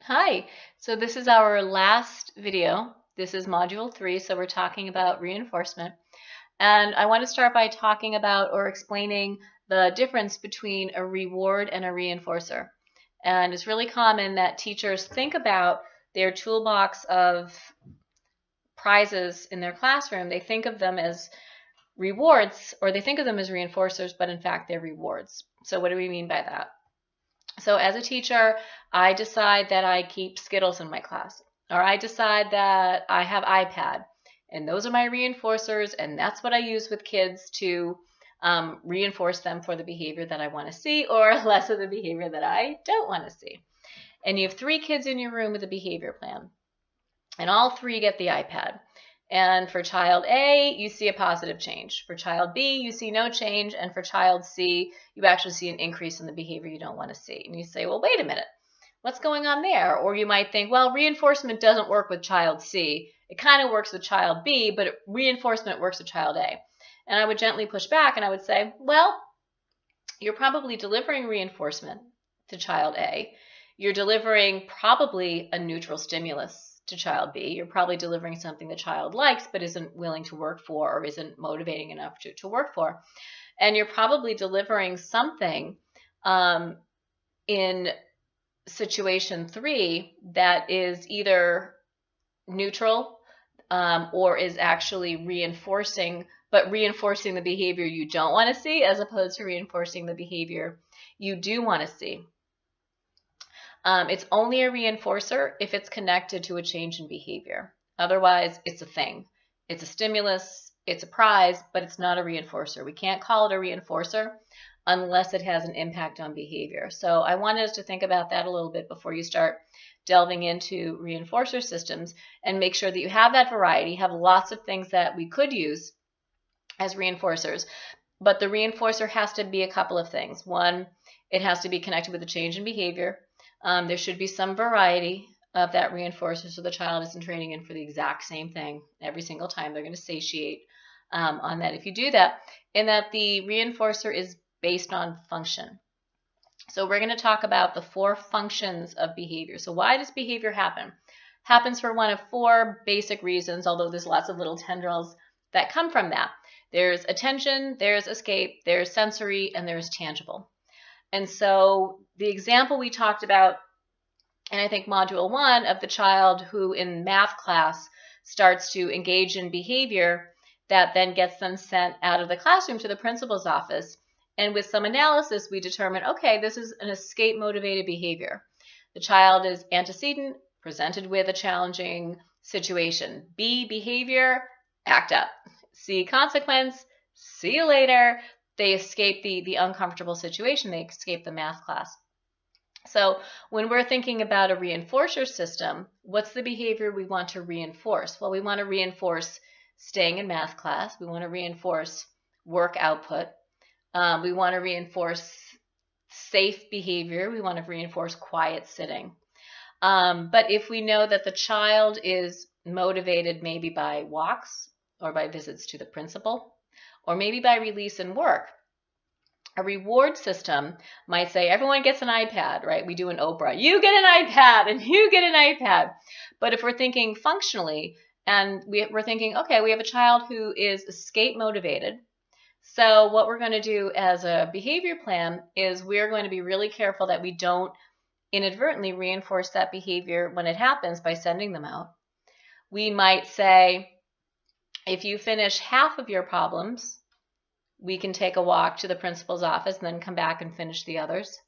Hi, so this is our last video. This is module 3, so we're talking about reinforcement. And I want to start by talking about or explaining the difference between a reward and a reinforcer. And it's really common that teachers think about their toolbox of prizes in their classroom. They think of them as rewards, or they think of them as reinforcers, but in fact they're rewards. So what do we mean by that? So as a teacher, I decide that I keep Skittles in my class, or I decide that I have iPad, and those are my reinforcers, and that's what I use with kids to reinforce them for the behavior that I want to see, or less of the behavior that I don't want to see. And you have 3 kids in your room with a behavior plan, and all 3 get the iPad. And for child A, you see a positive change. For child B, you see no change. And for child C, you actually see an increase in the behavior you don't want to see. And you say, well, wait a minute, what's going on there? Or you might think, well, reinforcement doesn't work with child C. It kind of works with child B, but reinforcement works with child A. And I would gently push back and I would say, well, you're probably delivering reinforcement to child A. You're delivering probably a neutral stimulus to child B. You're probably delivering something the child likes but isn't willing to work for or isn't motivating enough to work for. And you're probably delivering something in situation 3 that is either neutral or is actually reinforcing, but reinforcing the behavior you don't want to see as opposed to reinforcing the behavior you do want to see. It's only a reinforcer if it's connected to a change in behavior. Otherwise, it's a thing. It's a stimulus, it's a prize, but it's not a reinforcer. We can't call it a reinforcer unless it has an impact on behavior. So I wanted us to think about that a little bit before you start delving into reinforcer systems, and make sure that you have that variety, have lots of things that we could use as reinforcers. But the reinforcer has to be a couple of things. One, it has to be connected with a change in behavior. There should be some variety of that reinforcer so the child isn't training in for the exact same thing every single time. They're going to satiate on that if you do that, and that the reinforcer is based on function. So we're going to talk about the 4 functions of behavior. So why does behavior happen? Happens for one of 4 basic reasons, although there's lots of little tendrils that come from that. There's attention, there's escape, there's sensory, and there's tangible. And so the example we talked about in, I think, module 1 of the child who in math class starts to engage in behavior that then gets them sent out of the classroom to the principal's office. And with some analysis, we determine, okay, this is an escape motivated behavior. The child is antecedent, presented with a challenging situation. B, behavior, act up. C, consequence, see you later. They escape the uncomfortable situation. They escape the math class. So when we're thinking about a reinforcer system, what's the behavior we want to reinforce? Well, we want to reinforce staying in math class. We want to reinforce work output. We want to reinforce safe behavior. We want to reinforce quiet sitting. But if we know that the child is motivated maybe by walks or by visits to the principal, or maybe by release and work, a reward system might say everyone gets an iPad, right? We do an Oprah. You get an iPad and you get an iPad. But if we're thinking functionally and we're thinking, okay, we have a child who is escape motivated. So what we're going to do as a behavior plan is we're going to be really careful that we don't inadvertently reinforce that behavior when it happens by sending them out. We might say, if you finish half of your problems, we can take a walk to the principal's office and then come back and finish the others.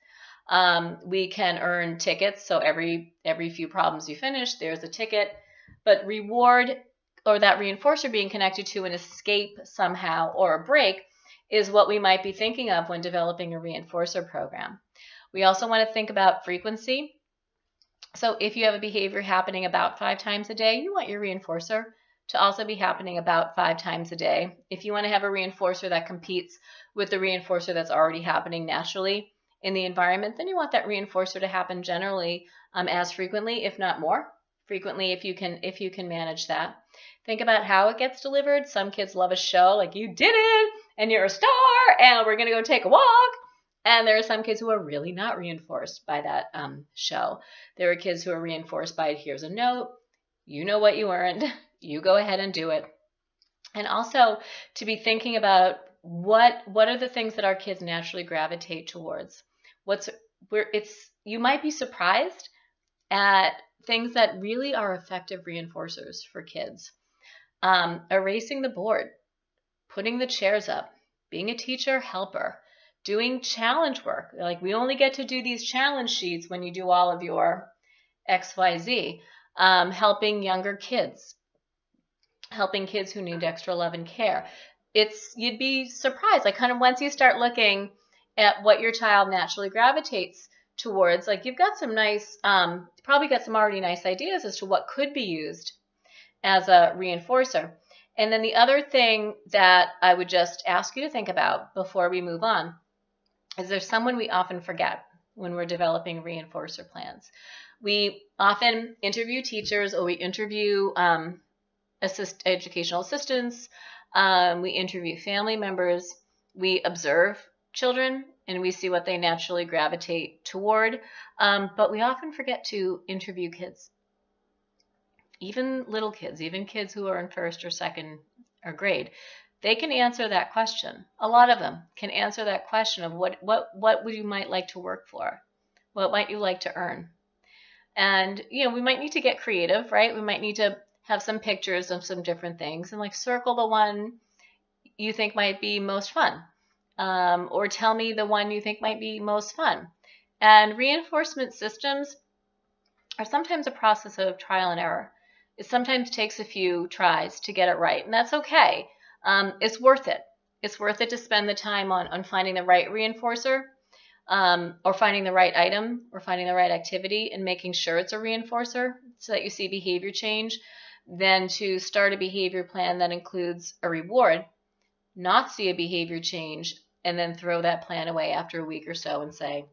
We can earn tickets. So every few problems you finish, there's a ticket. But reward, or that reinforcer being connected to an escape somehow or a break, is what we might be thinking of when developing a reinforcer program. We also want to think about frequency. So if you have a behavior happening about 5 times a day, you want your reinforcer to also be happening about 5 times a day. If you want to have a reinforcer that competes with the reinforcer that's already happening naturally in the environment, then you want that reinforcer to happen generally as frequently, if not more frequently, if you can manage that. Think about how it gets delivered. Some kids love a show, like you did it, and you're a star, and we're going to go take a walk. And there are some kids who are really not reinforced by that show. There are kids who are reinforced by, here's a note, you know what you earned, you go ahead and do it. And also to be thinking about what are the things that our kids naturally gravitate towards. You might be surprised at things that really are effective reinforcers for kids. Erasing the board, putting the chairs up, being a teacher helper, doing challenge work. Like, we only get to do these challenge sheets when you do all of your XYZ. Helping younger kids, helping kids who need extra love and care. You'd be surprised. Like, kind of once you start looking at what your child naturally gravitates towards, like, you've got some nice, probably got some already nice ideas as to what could be used as a reinforcer. And then the other thing that I would just ask you to think about before we move on is there's someone we often forget when we're developing reinforcer plans. We often interview teachers, or we interview educational assistants, we interview family members, we observe children, and we see what they naturally gravitate toward, but we often forget to interview kids. Even little kids, even kids who are in first or second or grade, they can answer that question. A lot of them can answer that question of what would you might like to work for? What might you like to earn? And, we might need to get creative, right? We might need to have some pictures of some different things and, like, circle the one you think might be most fun, or tell me the one you think might be most fun. And reinforcement systems are sometimes a process of trial and error. It sometimes takes a few tries to get it right, and that's okay. It's worth it. It's worth it to spend the time on finding the right reinforcer, or finding the right item, or finding the right activity, and making sure it's a reinforcer so that you see behavior change, than to start a behavior plan that includes a reward, not see a behavior change, and then throw that plan away after a week or so and say,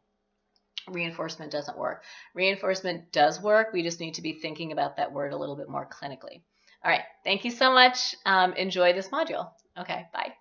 reinforcement doesn't work. Reinforcement does work. We just need to be thinking about that word a little bit more clinically. All right. Thank you so much. Enjoy this module. Okay. Bye.